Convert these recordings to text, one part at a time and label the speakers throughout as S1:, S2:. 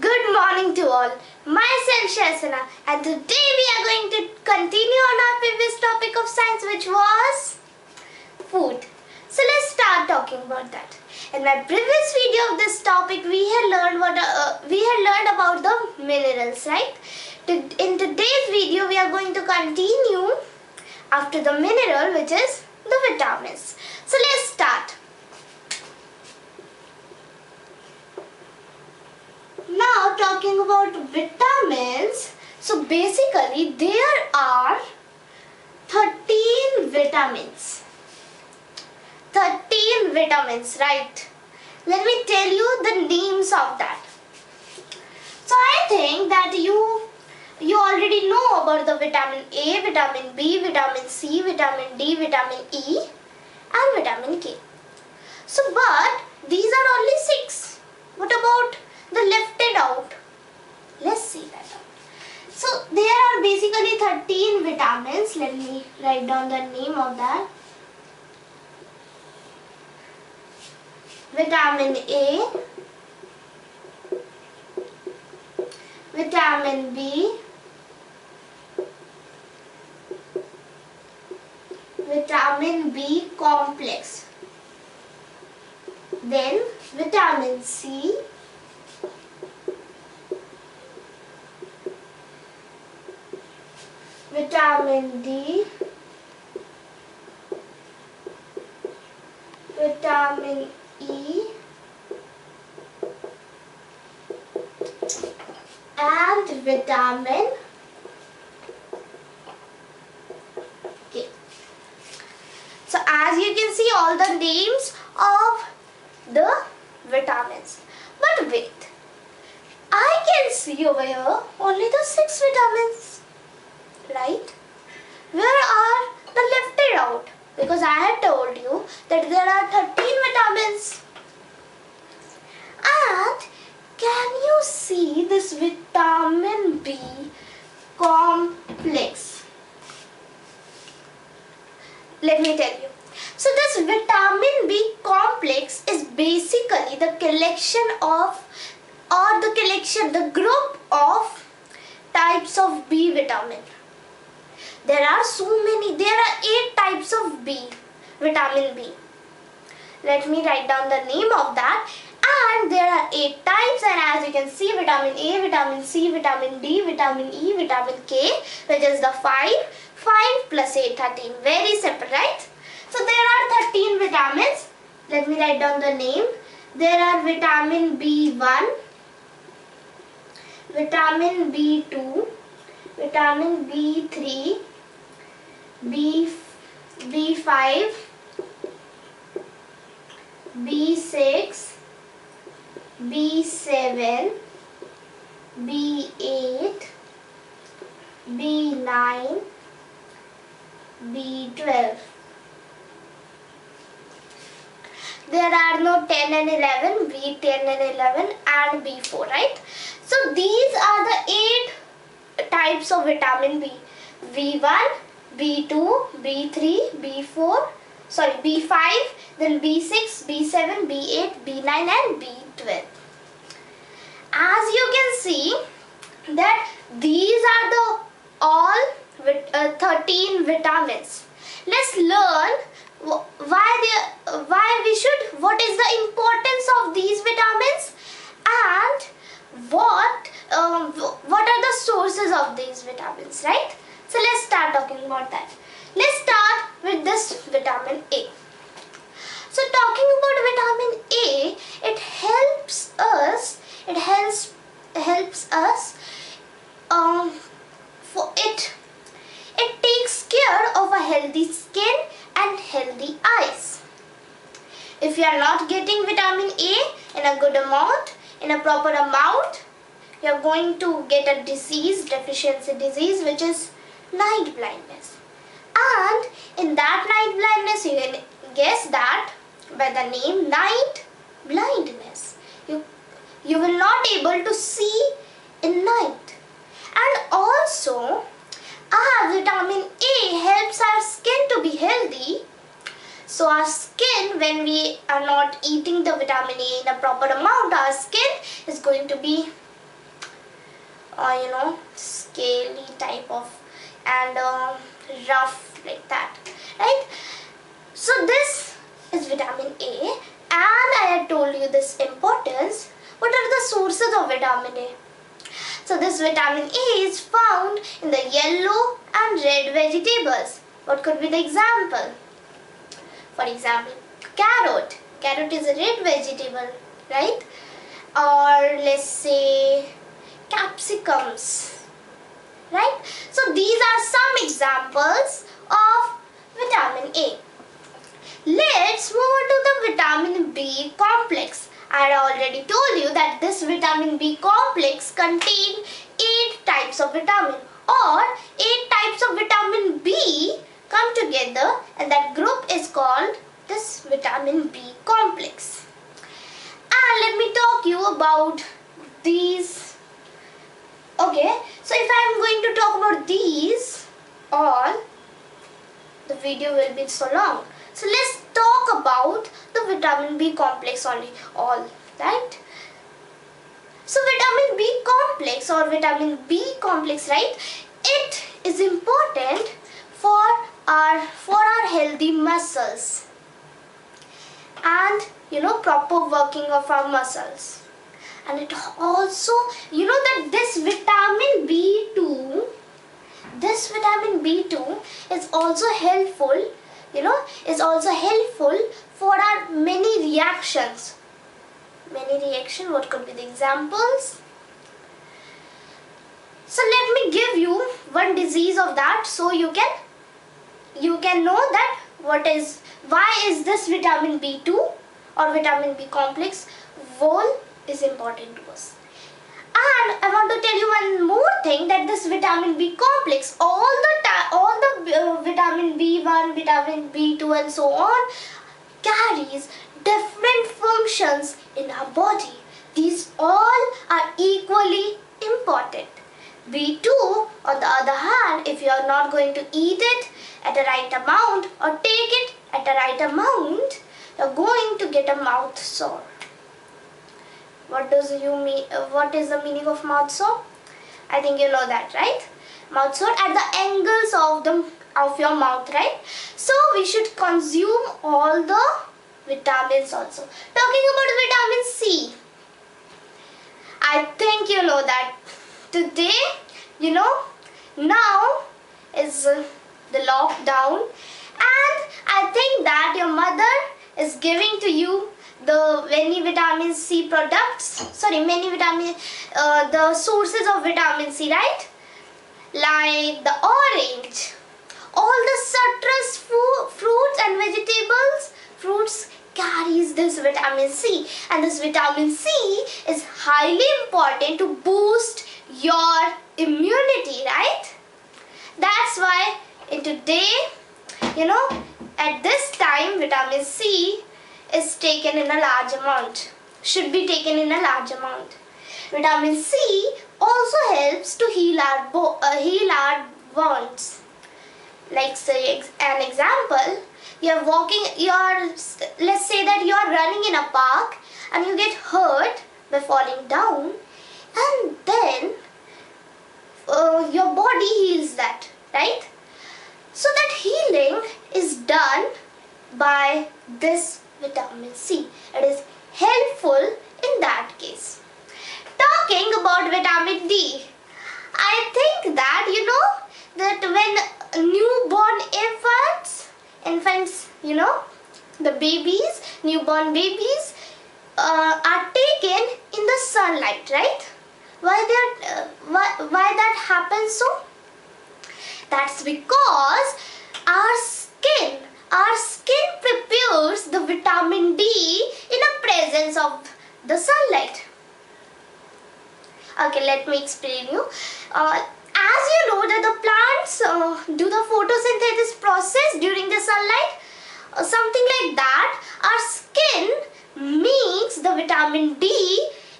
S1: Good morning to all. Myself Shreya and today we are going to continue on our previous topic of science, which was food. So let's start talking about that. In my previous video of this topic, we had learned about the minerals, right? In today's video, we are going to continue after the mineral, which is the vitamins. So let's start. Now talking about vitamins, so basically there are 13 vitamins. 13 vitamins, right? Let me tell you the names of that. So I think that you already know about the vitamin A, vitamin B, vitamin C, vitamin D, vitamin E and vitamin K. So but these are only 6. What about the left out? Let's see that out. So there are basically 13 vitamins. Let me write down the name of that. Vitamin A, vitamin B, vitamin B complex, then vitamin C, vitamin D, vitamin E and vitamin K. So as you can see, all the names of the vitamins. But wait, I can see over here only the 6 vitamins. Right? Where are the left out? Because I had told you that there are 13 vitamins. And can you see this vitamin B complex? Let me tell you. So this vitamin B complex is basically the collection of the group of types of B vitamin. There are so many. There are 8 types of vitamin B. Let me write down the name of that. And there are 8 types, and as you can see, vitamin A, vitamin C, vitamin D, vitamin E, vitamin K, which is the 5 plus 8, 13. Very simple, right? So there are 13 vitamins. Let me write down the name. There are vitamin B1, vitamin B2, vitamin B3, B5, B6, B7, B8, B9, B12. There are no 10 and 11, B10 and 11 and B4, right? So these are the 8 types of vitamin B. B1, B2, B3, B4, B5, then B6, B7, B8, B9 and B12. As you can see that these are the all 13 vitamins. Let's learn what is the importance of these vitamins and what are the sources of these vitamins, right? So let's start talking about that. Let's start with this vitamin A. So talking about vitamin A, it helps us it takes care of a healthy skin and healthy eyes. If you are not getting vitamin A in a good amount, in a proper amount, you are going to get a deficiency disease, which is night blindness. And in that night blindness, you can guess that by the name night blindness. You will not able to see in night. And also, vitamin A helps our skin to be healthy. So our skin, when we are not eating the vitamin A in a proper amount, our skin is going to be scaly type of and rough like that, right? So this is vitamin A, and I had told you this importance. What are the sources of vitamin A? So this vitamin A is found in the yellow and red vegetables. What could be the example? For example, carrot. Carrot is a red vegetable, right? Or let's say capsicums, right? So these are some examples of vitamin A. Let's move on to the vitamin B complex. I had already told you that this vitamin B complex contains 8 types of vitamin, or 8 types of vitamin B come together, and that group is called this vitamin B complex. And let me talk you about these. Okay, so if I am going to talk about these all, the video will be so long. So let's talk about the vitamin B complex only, all, right? So vitamin B complex or vitamin B complex, right? It is important for our healthy muscles and proper working of our muscles. And it also, that this vitamin B2 is also helpful, for our many reactions. What could be the examples? So let me give you one disease of that, so you can know that why is this vitamin B2 or vitamin B complex role is important to us. And I want to tell you one more thing, that this vitamin B complex, all the vitamin B1, vitamin B2 and so on, carries different functions in our body. These all are equally important. B2, on the other hand, if you are not going to eat it at the right amount or take it at the right amount, you are going to get a mouth sore. What is the meaning of mouth sore? I think you know that, right? Mouth sore at the angles of your mouth, right? So we should consume all the vitamins also. Talking about vitamin C, I think you know that today, now is the lockdown, and I think that your mother is giving to you the many vitamin C products, the sources of vitamin C, right? Like the orange, all the citrus fruits and vegetables, fruits carries this vitamin C, and this vitamin C is highly important to boost your immunity, right? That's why in today, at this time, vitamin C is taken in a large amount, should be taken in a large amount. Vitamin C also helps to heal our wounds. Like say an example, let's say that you are running in a park and you get hurt by falling down, and then your body heals that, right? So that healing is done by this vitamin C. It is helpful in that case. Talking about vitamin D, I think that that when newborn infants, the newborn babies are taken in the sunlight, right? Why that happens so? That's because our skin prepares the vitamin D in the presence of the sunlight. Okay, let me explain you. As you know that the plants do the photosynthesis process during the sunlight, something like that, our skin makes the vitamin D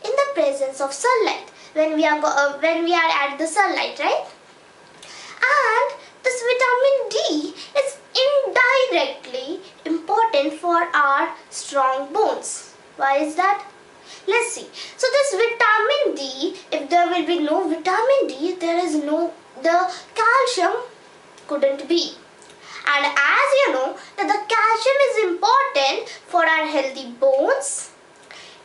S1: in the presence of sunlight when we are at the sunlight, right? And this vitamin D is indirectly important for our strong bones. Why is that? Let's see. So this vitamin D, if there will be no vitamin D, the calcium couldn't be. And as you know that the calcium is important for our healthy bones,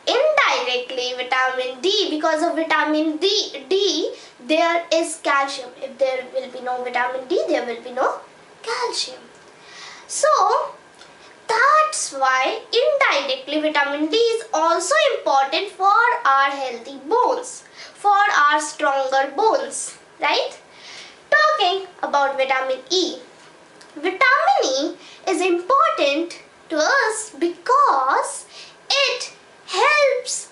S1: indirectly vitamin D, because of vitamin D there is calcium. If there will be no vitamin D, there will be no calcium. So that's why indirectly vitamin D is also important for our healthy bones, for our stronger bones, right? Talking about vitamin E. Vitamin E is important to us because it helps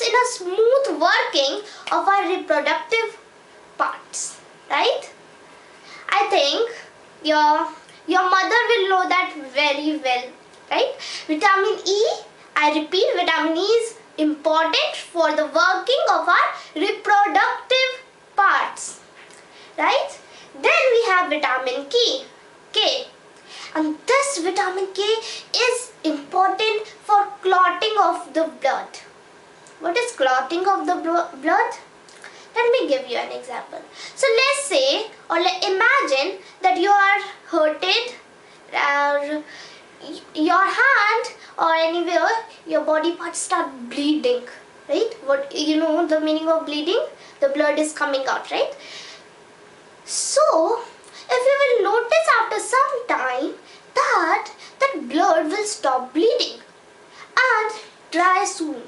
S1: in a smooth working of our reproductive parts, right? I think your mother will know that very well, right? Vitamin E, I repeat, vitamin E is important for the working of our reproductive parts, right? Then we have vitamin K. And this vitamin K is important for clotting of the blood. What is clotting of the blood? Let me give you an example. So let's say or imagine that you are hurted, your hand or anywhere, your body parts start bleeding, right? What you know the meaning of bleeding? The blood is coming out, right? So if you will notice after some time that blood will stop bleeding and dry soon.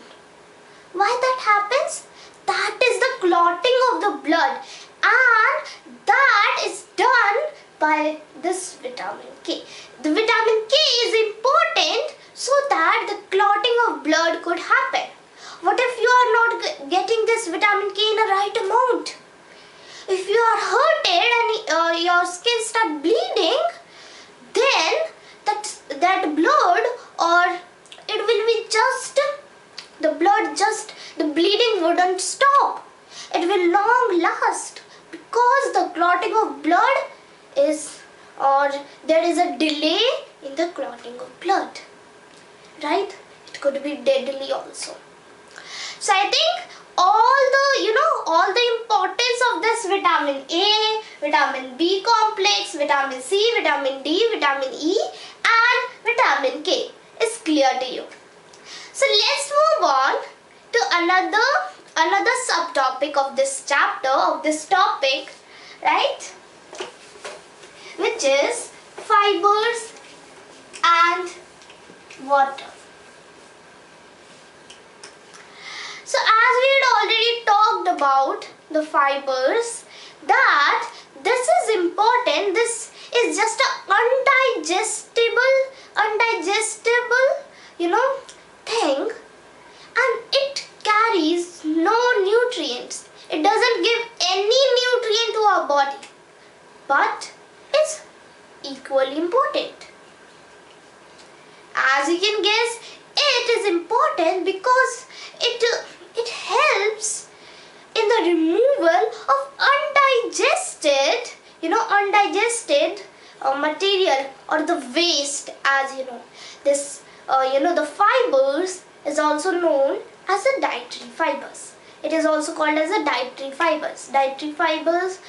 S1: Why that happens? That is the clotting of the blood, and that is done by this vitamin K. The vitamin K is important so that the clotting of blood could happen. What if you are not getting this vitamin K in the right amount? If you are hurted and your skin start bleeding, then that blood, or it will be just the bleeding wouldn't stop. It will long last because the clotting of blood is, or there is a delay in the clotting of blood, right? It could be deadly also. So I think all the importance of this vitamin A, vitamin B complex, vitamin C, vitamin D, vitamin E and vitamin K is clear to you. So let's move on to another subtopic of this chapter, of this topic, right? Which is fibers and water. So as we had already talked about the fibers, that this is important. This is just an undigestible, thing, and it carries no nutrients. It doesn't give any nutrient to our body, but it's equally important. As you can guess, it is important because it helps in the removal of undigested material or the waste. As you know, this the fibers is also known as the dietary fibers. It is also called as the dietary fibers. Dietary fibers,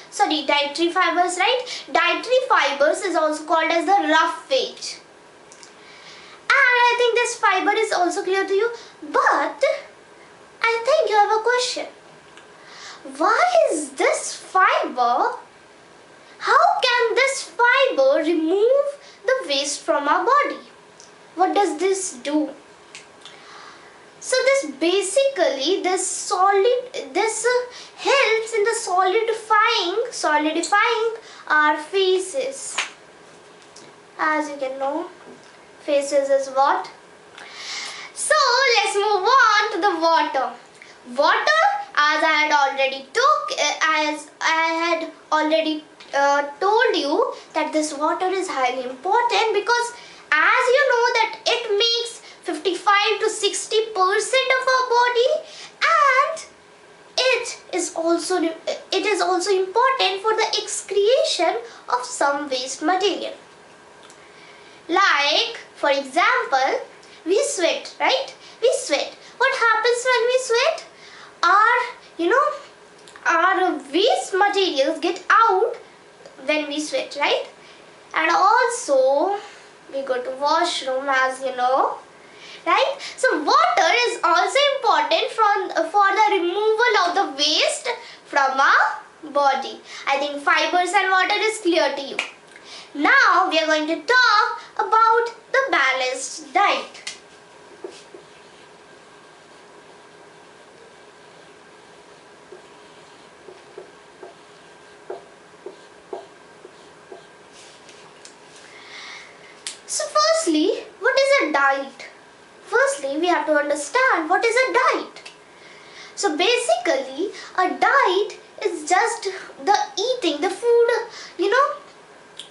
S1: right? Dietary fibers is also called as the rough phage. And I think this fiber is also clear to you, but I think you have a question. Why is this fiber? How can this fiber remove the waste from our body? What does this do? So this basically, this helps in the solidifying our feces. As you can know, feces is what? So let's move on to the water. Water, as I had already told you that this water is highly important because as you know that it makes 55 to 60% of our body, and it is also important for the excretion of some waste material. Like, for example, we sweat, right? We sweat. what happens when we sweat? Our waste materials get out when we sweat, right? And also we go to washroom, as you know, right? So water is also important for the removal of the waste from our body. I think fibers and water is clear to you. Now we are going to talk about the balanced diet. So firstly, what is a diet? Firstly, we have to understand what is a diet. So basically, a diet is just the eating, the food,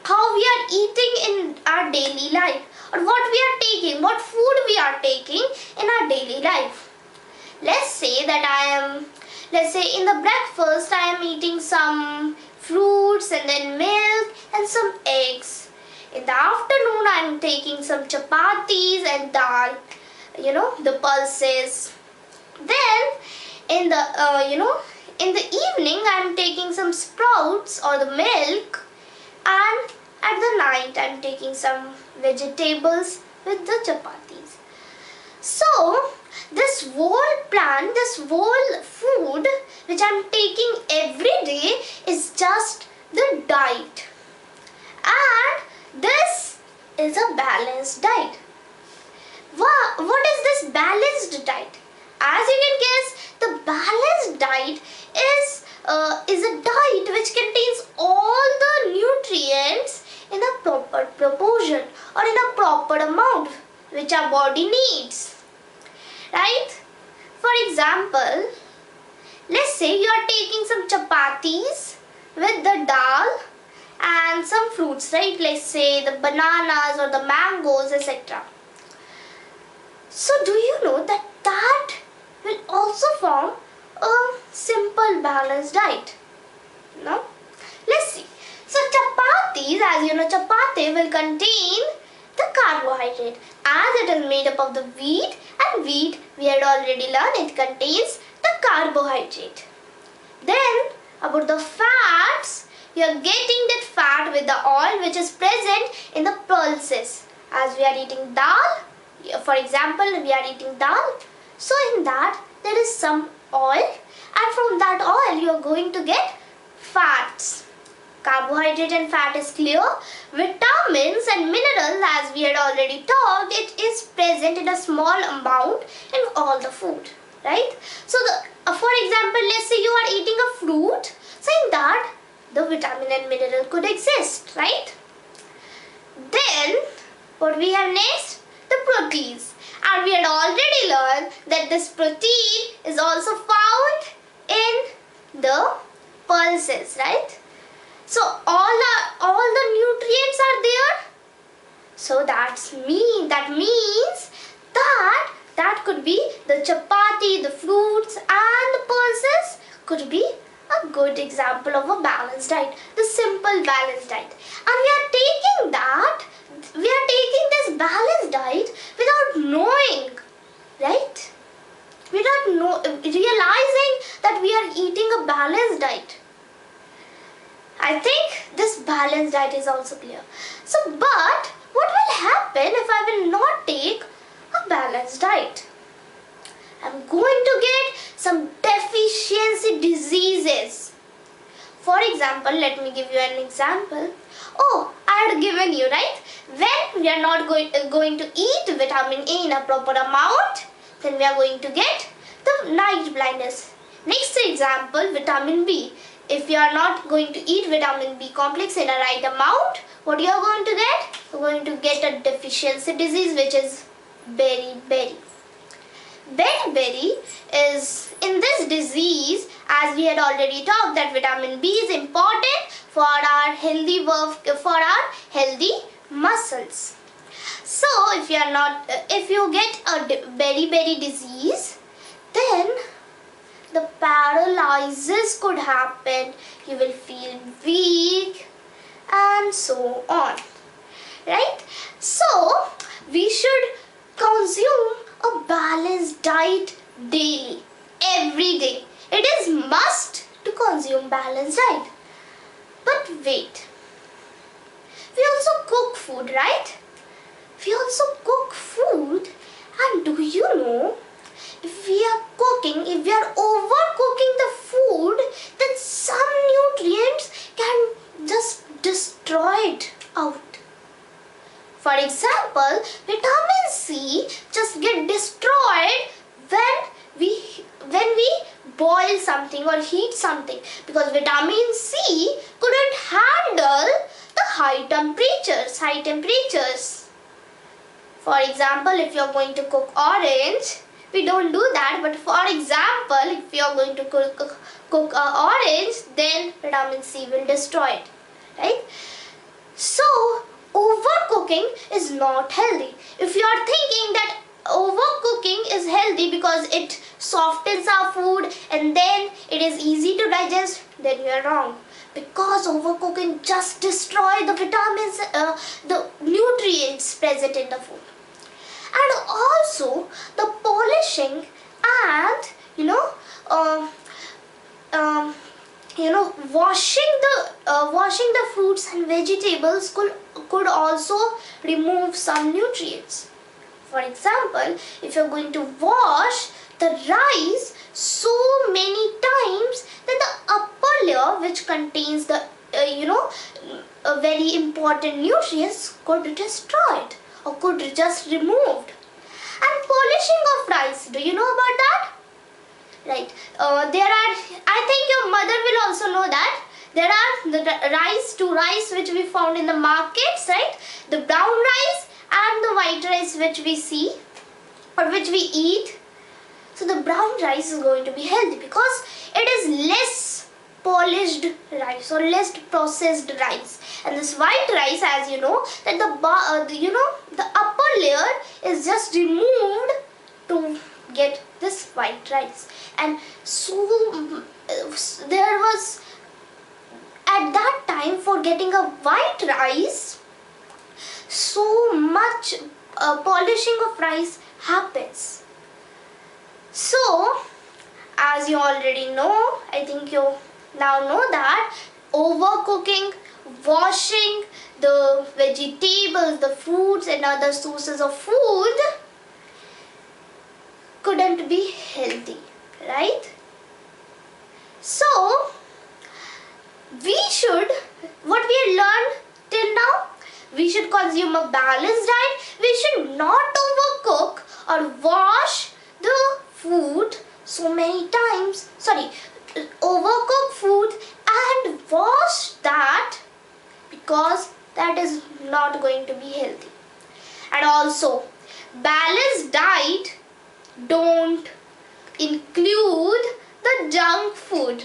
S1: how we are eating in our daily life, or what we are taking, what food we are taking in our daily life. Let's say in the breakfast I am eating some fruits and then milk and some eggs. In the afternoon I am taking some chapatis and dal, the pulses. Then in the evening I am taking some sprouts or the milk, and at the night I am taking some vegetables with the chapatis. So this whole plan, this whole food which I am taking every day is just the diet, and this is a balanced diet. What is this balanced diet? As you can guess, the balanced diet is a diet which contains all the nutrients in a proper proportion or in a proper amount which our body needs. Right? For example, let's say you are taking some chapatis with the dal and some fruits, right? Let's say the bananas or the mangoes, etc. So do you know that will also form a simple balanced diet? No? Let's see. So chapatis, as you know, chapati will contain the carbohydrate, as it is made up of the wheat, and wheat we had already learned it contains the carbohydrate. Then about the fats, you are getting that fat with the oil which is present in the pulses. As we are eating dal, for example, we are eating dal, so in that there is some oil, and from that oil you are going to get fats. Carbohydrate and fat is clear. Vitamins and minerals, as we had already talked, it is present in a small amount in all the food, right? So for example, let's say you are eating a fruit, so in that the vitamin and mineral could exist, right? Then what we have next? The proteins. And we had already learned that this protein is also found in the pulses, right? So all the nutrients are there. So that means that could be the chapati, the fruits and the pulses could be a good example of a balanced diet, the simple balanced diet. And we are taking this balanced diet without knowing, right? Without realizing that we are eating a balanced diet. I think this balanced diet is also clear. So, but what will happen if I will not take a balanced diet? I'm going to get some deficiency diseases. For example, let me give you an example. Oh, I had given you, right? When we are not going to eat vitamin A in a proper amount, then we are going to get the night blindness. Next example, vitamin B. If you are not going to eat vitamin B complex in a right amount, what you are going to get? You are going to get a deficiency disease, which is beriberi. Beriberi is, in this disease, as we had already talked, that vitamin B is important for our healthy muscles. So if you get a beriberi disease, then the paralysis could happen, you will feel weak and so on, right? So we should consume a balanced diet daily, every day. It is must to consume balanced diet. But wait, we also cook food, right? We also cook food, and do you know, if we are overcooking the food, then some nutrients can just destroy it out. For example, vitamin C just get destroyed when we boil something or heat something, because vitamin C couldn't handle the high temperatures. For example, if you are going to cook orange, we don't do that, but for example, if you are going to cook orange, then vitamin C will destroy it, right? So overcooking is not healthy. If you are thinking that overcooking is healthy because it softens our food and then it is easy to digest, then you are wrong. Because overcooking just destroys the vitamins, the nutrients present in the food. And also the polishing and washing the fruits and vegetables could also remove some nutrients. For example, if you're going to wash the rice so many times, then the upper layer, which contains the very important nutrients, could be destroyed or could just removed. And polishing of rice, do you know about that? Right, I think your mother will also know that there are the two rice which we found in the markets, right? The brown rice and the white rice which we see or which we eat. So the brown rice is going to be healthy because it is less polished rice or less processed rice, and this white rice, as you know, that the upper layer is just removed to get this white rice. And so there was, at that time, for getting a white rice, so much polishing of rice happens. So as you already know, I think you now know that overcooking, washing the vegetables, the fruits and other sources of food couldn't be healthy, right? So what we learned till now, we should consume a balanced diet. We should not overcook or wash the food so many times. Overcook food and wash that, because that is not going to be healthy. And also, balanced diet don't include the junk food,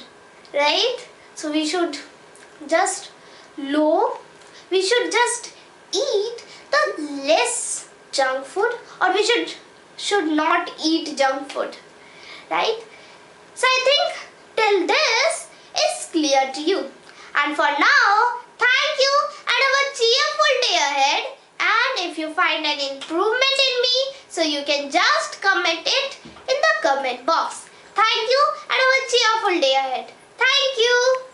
S1: right? So we should just eat the less junk food, or we should not eat junk food, right? So I think till this is clear to you. And for now, thank you and have a cheerful day ahead. And if you find an improvement in me, so you can just comment it in the comment box. Thank you and have a cheerful day ahead. Thank you.